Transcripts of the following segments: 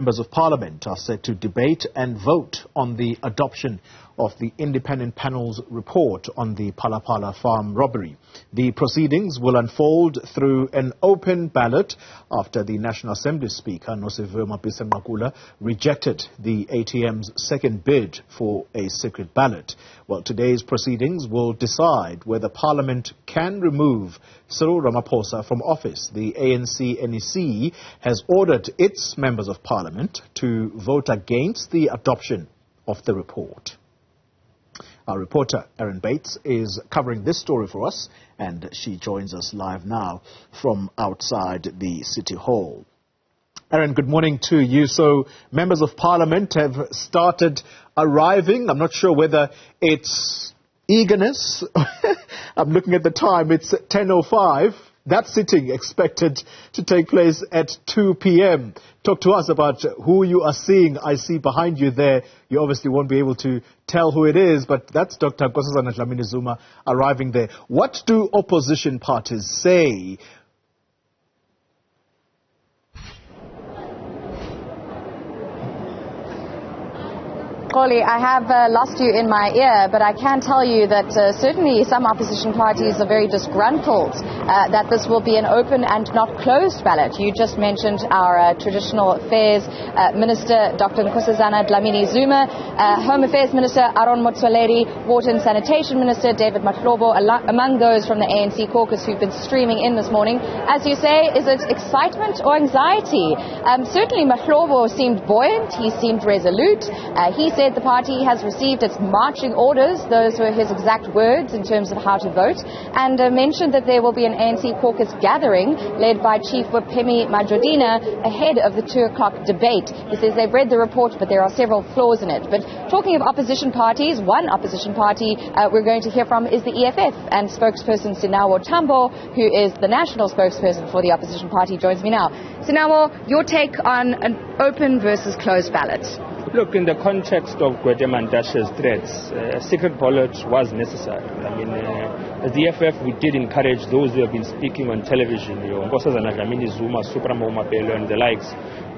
Members of Parliament are set to debate and vote on the adoption of the independent panel's report on the Phala Phala farm robbery. The proceedings will unfold through an open ballot after the National Assembly Speaker, Newzroom rejected the ATM's second bid for a secret ballot. Well, today's proceedings will decide whether Parliament can remove Cyril Ramaphosa from office. The ANC NEC has ordered its members of Parliament to vote against the adoption of the report. Our reporter, Erin, is covering this story for us, and she joins us live now from outside the City Hall. Erin, good morning to you. So, members of Parliament have started arriving. I'm not sure whether it's eagerness. I'm looking at the time. It's 10:05. That sitting expected to take place at 2 p.m. Talk to us about who you are seeing. I see behind you there. You obviously won't be able to tell who it is, but that's Dr. Nkosazana Dlamini-Zuma arriving there. What do opposition parties say? Koli, I have lost you in my ear, but I can tell you that certainly some opposition parties are very disgruntled that this will be an open and not closed ballot. You just mentioned our Traditional Affairs Minister, Dr. Nkosazana Dlamini-Zuma, Home Affairs Minister, Aaron Motsoaledi, Water and Sanitation Minister, David Mahlobo, among those from the ANC caucus who've been streaming in this morning. As you say, is it excitement or anxiety? Certainly Mahlobo seemed buoyant, he seemed resolute. He said the party has received its marching orders, those were his exact words in terms of how to vote, and mentioned that there will be an ANC caucus gathering led by Chief Whip Hemi Majodina ahead of the 2 o'clock debate. He says they've read the report, but there are several flaws in it. But talking of opposition parties, one opposition party we're going to hear from is the EFF, and spokesperson Sinawo Tambo, who is the national spokesperson for the opposition party, joins me now. Sinawo, your take on an open versus closed ballot? Look, in the context of Gwede Mandasha's threats, a secret ballot was necessary. I mean, as the EFF, we did encourage those who have been speaking on television, Nkosazana Dlamini-Zuma, Supramo Mapelo and the likes,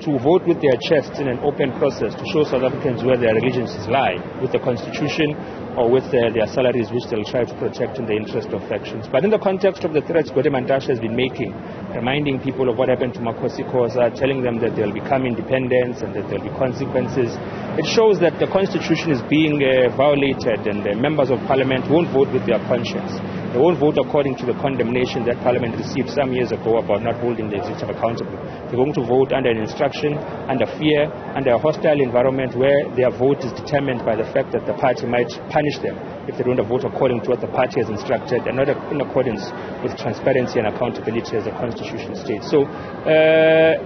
to vote with their chests in an open process to show South Africans where their allegiances lie, with the Constitution or with their salaries, which they'll try to protect in the interest of factions. But in the context of the threats Gwede Mandasha has been making, reminding people of what happened to Makosi Khoza, telling them that they'll become independent and that there'll be consequences, it shows that the Constitution is being violated, and the members of Parliament won't vote with their conscience. They won't vote according to the condemnation that Parliament received some years ago about not holding the executive accountable. They're going to vote under an instruction, under fear, under a hostile environment where their vote is determined by the fact that the party might punish them if they don't vote according to what the party has instructed and not in accordance with transparency and accountability as the Constitution states. So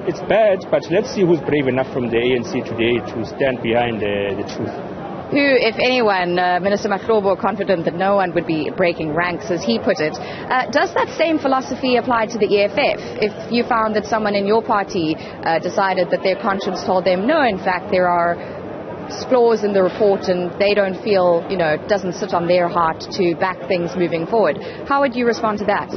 it's bad, but let's see who's brave enough from the ANC today to stand behind the truth. Who, if anyone, Minister Mahlobo, confident that no one would be breaking ranks, as he put it. Does that same philosophy apply to the EFF? If you found that someone in your party decided that their conscience told them, no, in fact, there are flaws in the report and they don't feel, it doesn't sit on their heart to back things moving forward, how would you respond to that?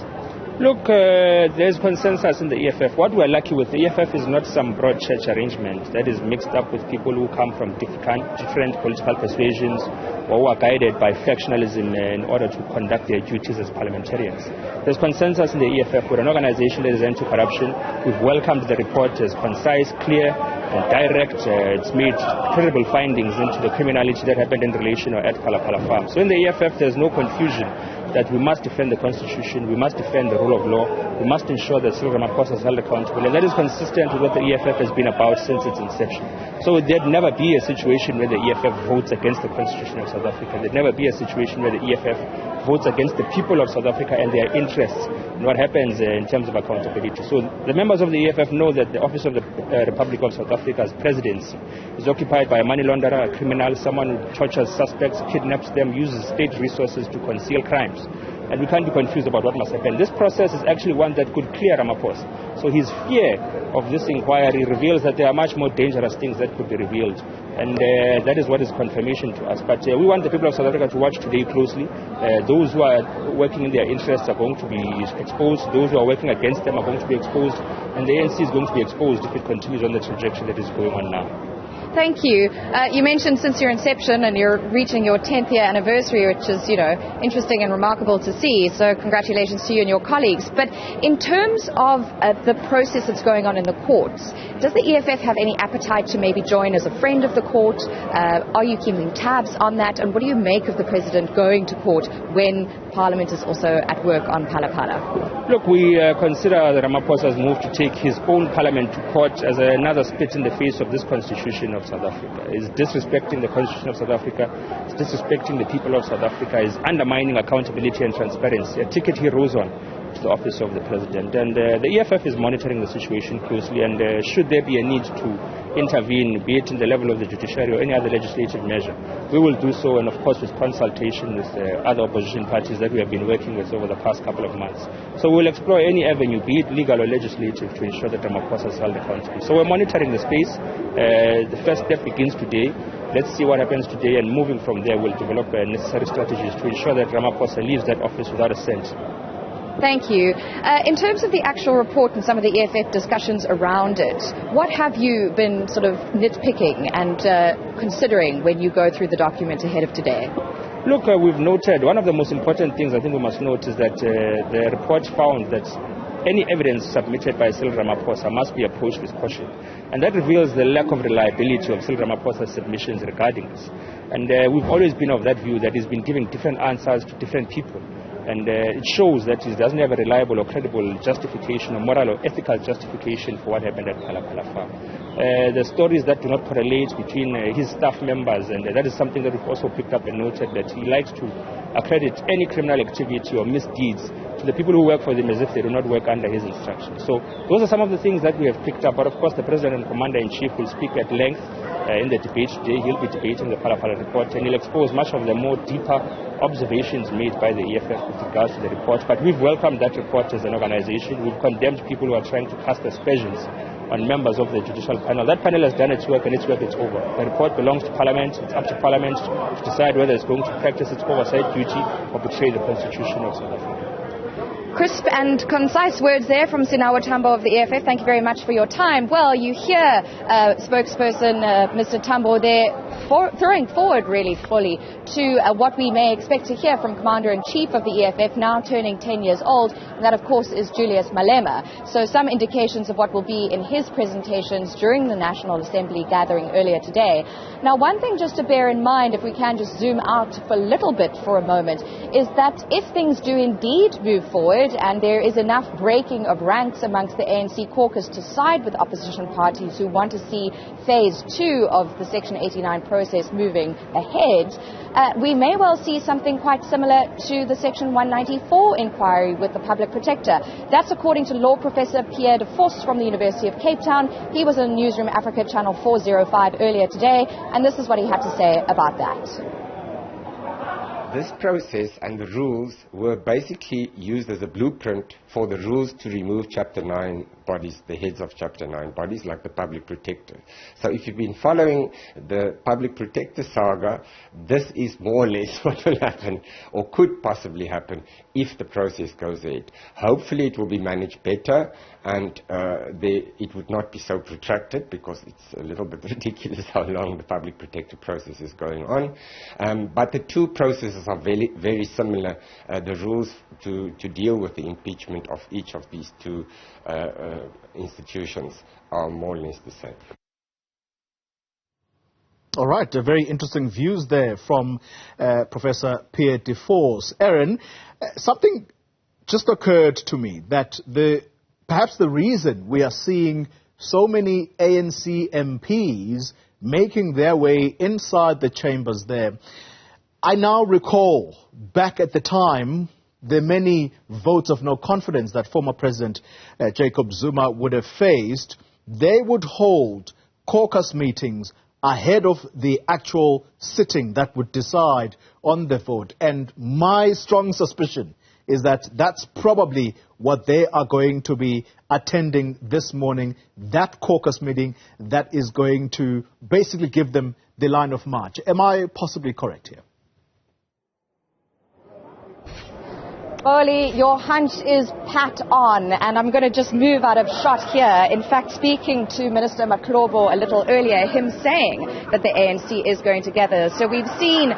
Look, there's consensus in the EFF. What we're lucky with, the EFF is not some broad church arrangement that is mixed up with people who come from different political persuasions or who are guided by factionalism in order to conduct their duties as parliamentarians. There's consensus in the EFF. We're an organization that is anti-corruption. We've welcomed the report as concise, clear, and direct. It's made credible findings into the criminality that happened in relation or at Phala Phala farm. So in the EFF, there's no confusion that we must defend the Constitution, we must defend the rule of law, we must ensure that Cyril Ramaphosa is held accountable, and that is consistent with what the EFF has been about since its inception. So there'd never be a situation where the EFF votes against the Constitution of South Africa. There'd never be a situation where the EFF votes against the people of South Africa and their interests and what happens in terms of accountability. So the members of the EFF know that the office of the Republic of South Africa's presidency is occupied by a money launderer, a criminal, someone who tortures suspects, kidnaps them, uses state resources to conceal crimes. and we can't be confused about what must happen. This process is actually one that could clear Ramaphosa. So his fear of this inquiry reveals that there are much more dangerous things that could be revealed, and that is what is confirmation to us. But we want the people of South Africa to watch today closely. Those who are working in their interests are going to be exposed. Those who are working against them are going to be exposed, and the ANC is going to be exposed if it continues on the trajectory that is going on now. Thank you. You mentioned since your inception and you're reaching your 10th year anniversary, which is, interesting and remarkable to see. So congratulations to you and your colleagues. But in terms of the process that's going on in the courts, does the EFF have any appetite to maybe join as a friend of the court? Are you keeping tabs on that? And what do you make of the president going to court when Parliament is also at work on Phala Phala? Look, we consider Ramaphosa's move to take his own parliament to court as another spit in the face of this constitution of South Africa. It's disrespecting the constitution of South Africa. It's disrespecting the people of South Africa. It's undermining accountability and transparency. A ticket he rose on to the office of the president. And the EFF is monitoring the situation closely, and should there be a need to intervene, be it in the level of the judiciary or any other legislative measure, we will do so, and of course with consultation with other opposition parties that we have been working with over the past couple of months. So we'll explore any avenue, be it legal or legislative, to ensure that Ramaphosa is held accountable. So we're monitoring the space. The first step begins today. Let's see what happens today, and moving from there we'll develop necessary strategies to ensure that Ramaphosa leaves that office without a cent. Thank you. In terms of the actual report and some of the EFF discussions around it, what have you been sort of nitpicking and considering when you go through the document ahead of today? Look, we've noted, one of the most important things I think we must note is that the report found that any evidence submitted by Cyril Ramaphosa must be approached with caution. And that reveals the lack of reliability of Cyril Ramaphosa's submissions regarding this. And we've always been of that view that he's been giving different answers to different people. And it shows that he doesn't have a reliable or credible justification or moral or ethical justification for what happened at Phala Phala farm. The stories that do not correlate between his staff members, and that is something that we've also picked up and noted, that he likes to accredit any criminal activity or misdeeds to the people who work for him as if they do not work under his instructions. So those are some of the things that we have picked up. But of course the President and Commander-in-Chief will speak at length in the debate today. He'll be debating the Phala Phala report, and he'll expose much of the more deeper observations made by the EFF with regards to the report. But we've welcomed that report as an organization. We've condemned people who are trying to cast aspersions on members of the judicial panel. That panel has done its work, and its work is over. The report belongs to Parliament. It's up to Parliament to decide whether it's going to practice its oversight duty or betray the Constitution of South Africa. Crisp and concise words there from Sinawa Tambo of the EFF. Thank you very much for your time. Well, you hear spokesperson Mr. Tambo there throwing forward really fully to what we may expect to hear from Commander-in-Chief of the EFF, now turning 10 years old, and that of course is Julius Malema. So some indications of what will be in his presentations during the National Assembly gathering earlier today. Now, one thing just to bear in mind, if we can just zoom out for a little bit for a moment, is that if things do indeed move forward and there is enough breaking of ranks amongst the ANC caucus to side with opposition parties who want to see phase 2 of the Section 89 process moving ahead, we may well see something quite similar to the Section 194 inquiry with the Public Protector. That's according to law professor Pierre de Vos from the University of Cape Town. He was on Newzroom Afrika channel 405 earlier today, and this is what he had to say about that. This process and the rules were basically used as a blueprint for the rules to remove Chapter 9 bodies, the heads of Chapter 9 bodies, like the Public Protector. So if you've been following the Public Protector saga, this is more or less what will happen, or could possibly happen, if the process goes ahead. Hopefully it will be managed better, and it would not be so protracted, because it's a little bit ridiculous how long the Public Protector process is going on. But the two processes are very, very similar. The rules to deal with the impeachment of each of these two institutions are more or less the same. All right, very interesting views there from Professor Pierre de Vos. Erin, something just occurred to me, that perhaps the reason we are seeing so many ANC MPs making their way inside the chambers there, I now recall back at the time the many votes of no confidence that former President Jacob Zuma would have faced. They would hold caucus meetings ahead of the actual sitting that would decide on the vote. And my strong suspicion is that that's probably what they are going to be attending this morning, that caucus meeting that is going to basically give them the line of march. Am I possibly correct here? Oli, your hunch is pat on, and I'm going to just move out of shot here. In fact, speaking to Minister Maklobo a little earlier, him saying that the ANC is going together. So we've seen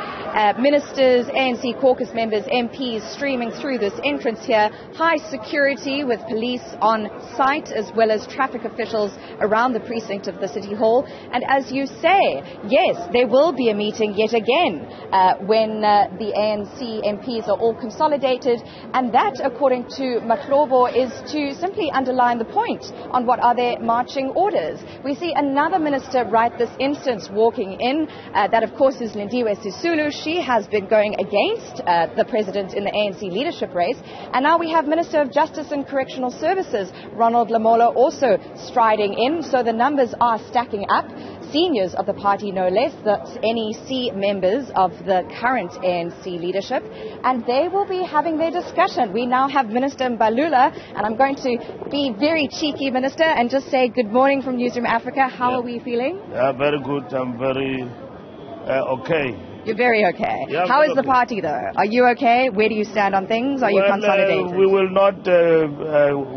ministers, ANC caucus members, MPs streaming through this entrance here. High security with police on site as well as traffic officials around the precinct of the City Hall. And as you say, yes, there will be a meeting yet again when the ANC MPs are all consolidated. And that, according to Maklobo, is to simply underline the point on what are their marching orders. We see another minister right this instance walking in. That, of course, is Lindiwe Sisulu. She has been going against the president in the ANC leadership race. And now we have Minister of Justice and Correctional Services, Ronald Lamola, also striding in. So the numbers are stacking up. Seniors of the party, no less, the NEC members of the current ANC leadership, and they will be having their discussion. We now have Minister Mbalula, and I'm going to be very cheeky, Minister, and just say good morning from Newzroom Afrika. How are we feeling? Yeah, very good. I'm very okay. You're very okay. Yeah, how is the party, though? Are you okay? Where do you stand on things? Are you consolidated? We will not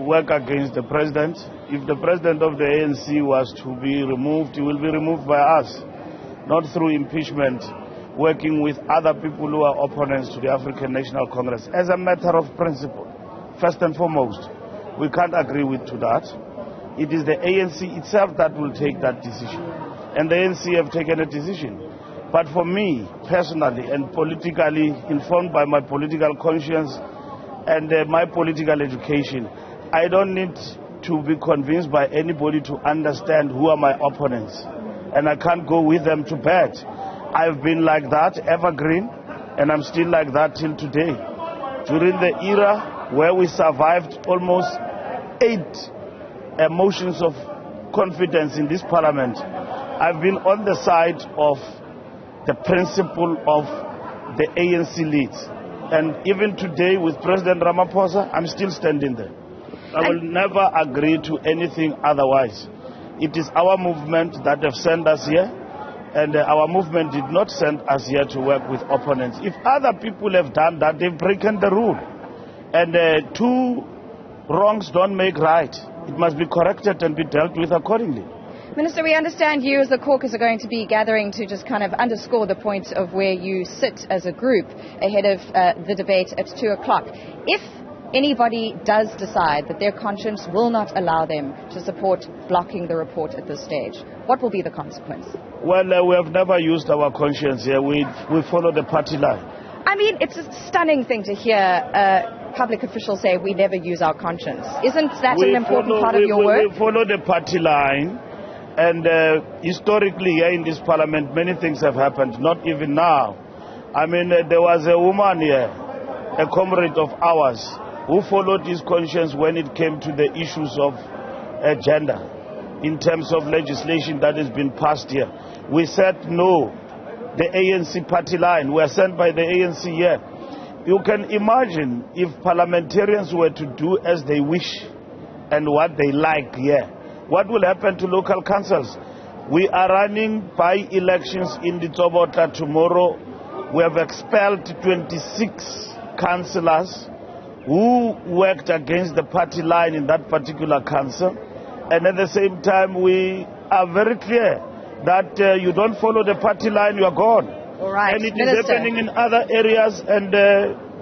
work against the president. If the president of the ANC was to be removed, he will be removed by us, not through impeachment, working with other people who are opponents to the African National Congress. As a matter of principle, first and foremost, we can't agree to that. It is the ANC itself that will take that decision. And the ANC have taken a decision. But for me, personally and politically, informed by my political conscience and my political education, I don't need to be convinced by anybody to understand who are my opponents. And I can't go with them to bed. I've been like that, evergreen, and I'm still like that till today. During the era where we survived almost 8 motions of confidence in this parliament, I've been on the side of the principle of the ANC leads. And even today with President Ramaphosa, I'm still standing there. I will never agree to anything otherwise. It is our movement that have sent us here, and our movement did not send us here to work with opponents. If other people have done that, they've broken the rule. And two wrongs don't make right. It must be corrected and be dealt with accordingly. Minister, we understand you as the caucus are going to be gathering to just kind of underscore the point of where you sit as a group ahead of the debate at 2 o'clock. If anybody does decide that their conscience will not allow them to support blocking the report at this stage, what will be the consequence? Well, we have never used our conscience here. We follow the party line. I mean, it's a stunning thing to hear public officials say we never use our conscience. Isn't that an important part of your work? We follow the party line. And historically here in this parliament, many things have happened, not even now. I mean, there was a woman here, a comrade of ours, who followed his conscience when it came to the issues of gender, in terms of legislation that has been passed here. We said no, the ANC party line. We are sent by the ANC here. You can imagine if parliamentarians were to do as they wish and what they like here. What will happen to local councils? We are running by-elections in the Tobota tomorrow. We have expelled 26 councillors who worked against the party line in that particular council. And at the same time, we are very clear that you don't follow the party line, you are gone. All right, and it is happening in other areas, and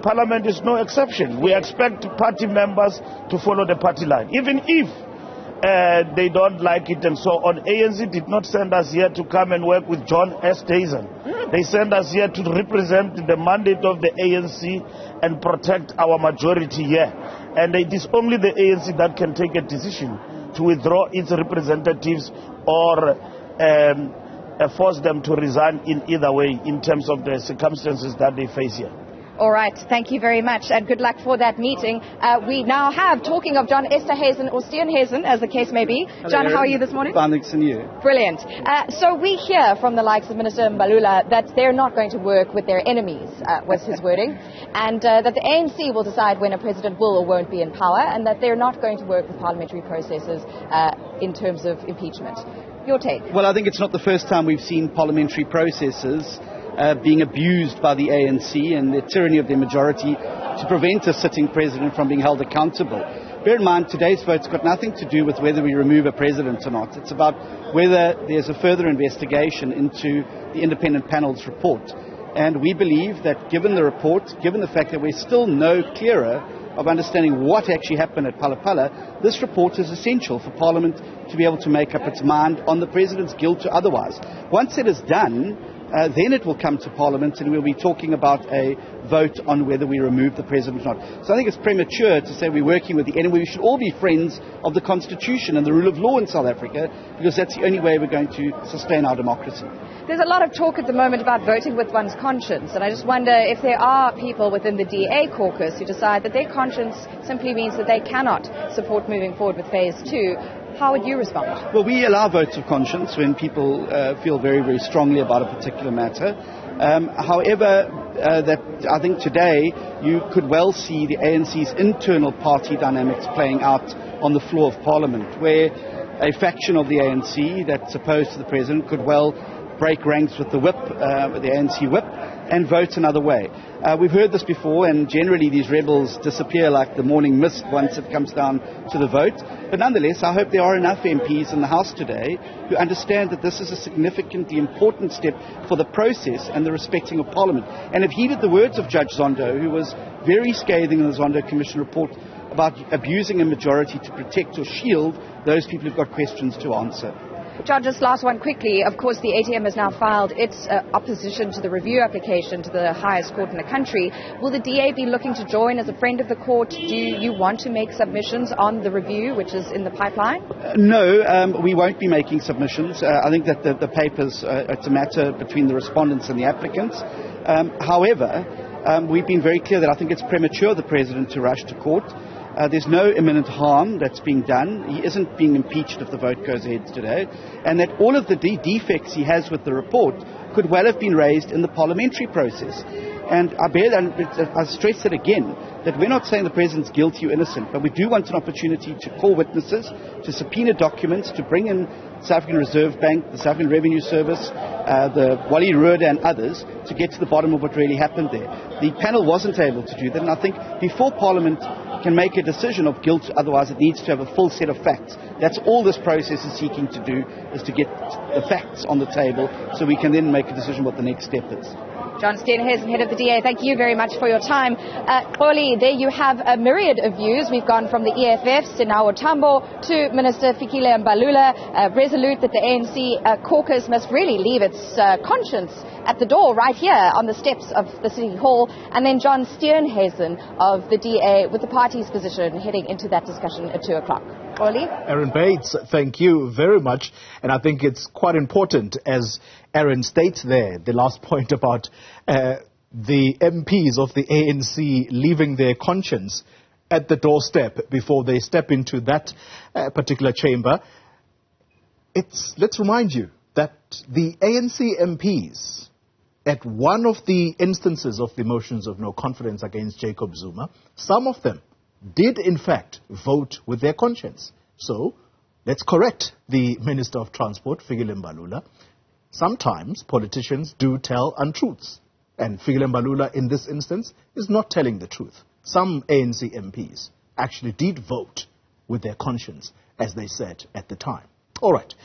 Parliament is no exception. We expect party members to follow the party line, even if they don't like it and so on. ANC did not send us here to come and work with John S. Tyson. They sent us here to represent the mandate of the ANC and protect our majority here. And it is only the ANC that can take a decision to withdraw its representatives or force them to resign in either way in terms of the circumstances that they face here. All right, thank you very much, and good luck for that meeting. We now have, talking of John Esterhazen or Steenhazen, as the case may be. Hello, John, Erin. how are you this morning? Fine, thanks, and you? Brilliant. So we hear from the likes of Minister Mbalula that they're not going to work with their enemies, was his wording, and that the ANC will decide when a president will or won't be in power, and that they're not going to work with parliamentary processes in terms of impeachment. Your take? Well, I think it's not the first time we've seen parliamentary processes being abused by the ANC and the tyranny of their majority to prevent a sitting president from being held accountable. Bear in mind, today's vote's got nothing to do with whether we remove a president or not. It's about whether there's a further investigation into the independent panel's report. And we believe that given the report, given the fact that we're still no clearer of understanding what actually happened at Phala Phala, this report is essential for Parliament to be able to make up its mind on the President's guilt or otherwise. Once it is done, then it will come to Parliament and we'll be talking about a vote on whether we remove the President or not. So I think it's premature to say we're working with the enemy. We should all be friends of the Constitution and the rule of law in South Africa, because that's the only way we're going to sustain our democracy. There's a lot of talk at the moment about voting with one's conscience, and I just wonder if there are people within the DA caucus who decide that their conscience simply means that they cannot support moving forward with phase 2. How would you respond? Well, we allow votes of conscience when people feel very, very strongly about a particular matter. However, that I think today you could well see the ANC's internal party dynamics playing out on the floor of Parliament, where a faction of the ANC that's opposed to the President could well break ranks with the whip, the ANC whip, and vote another way. We've heard this before, and generally these rebels disappear like the morning mist once it comes down to the vote. But nonetheless, I hope there are enough MPs in the House today who understand that this is a significantly important step for the process and the respecting of Parliament, and have heeded the words of Judge Zondo, who was very scathing in the Zondo Commission report about abusing a majority to protect or shield those people who've got questions to answer. John, just last one quickly. Of course, the ATM has now filed its opposition to the review application to the highest court in the country. Will the DA be looking to join as a friend of the court? Do you want to make submissions on the review, which is in the pipeline? No, we won't be making submissions. I think that the papers, it's a matter between the respondents and the applicants. However, we've been very clear that I think it's premature of the President to rush to court. There's no imminent harm that's being done. He isn't being impeached if the vote goes ahead today. And that all of the defects he has with the report could well have been raised in the parliamentary process. And I stress it again, that we're not saying the President's guilty or innocent, but we do want an opportunity to call witnesses, to subpoena documents, to bring in the South African Reserve Bank, the South African Revenue Service, the Wally Roode and others, to get to the bottom of what really happened there. The panel wasn't able to do that, and I think before Parliament can make a decision of guilt, otherwise it needs to have a full set of facts. That's all this process is seeking to do, is to get the facts on the table so we can then make a decision what the next step is. John Steenhazen, head of the DA, thank you very much for your time. Oli, there you have a myriad of views. We've gone from the EFF, Sinawo Tambo, to Minister Fikile Mbalula, resolute that the ANC caucus must really leave its conscience at the door right here on the steps of the City Hall, and then John Steenhazen of the DA with the party's position heading into that discussion at 2 o'clock. Oli? Erin Bates, thank you very much. And I think it's quite important, as Erin states there, the last point about the MPs of the ANC leaving their conscience at the doorstep before they step into that particular chamber. Let's remind you that the ANC MPs, at one of the instances of the motions of no confidence against Jacob Zuma, some of them did in fact vote with their conscience. So let's correct the Minister of Transport, Fikile Mbalula. Sometimes politicians do tell untruths, and Fikile Mbalula in this instance is not telling the truth. Some ANC MPs actually did vote with their conscience, as they said at the time. All right.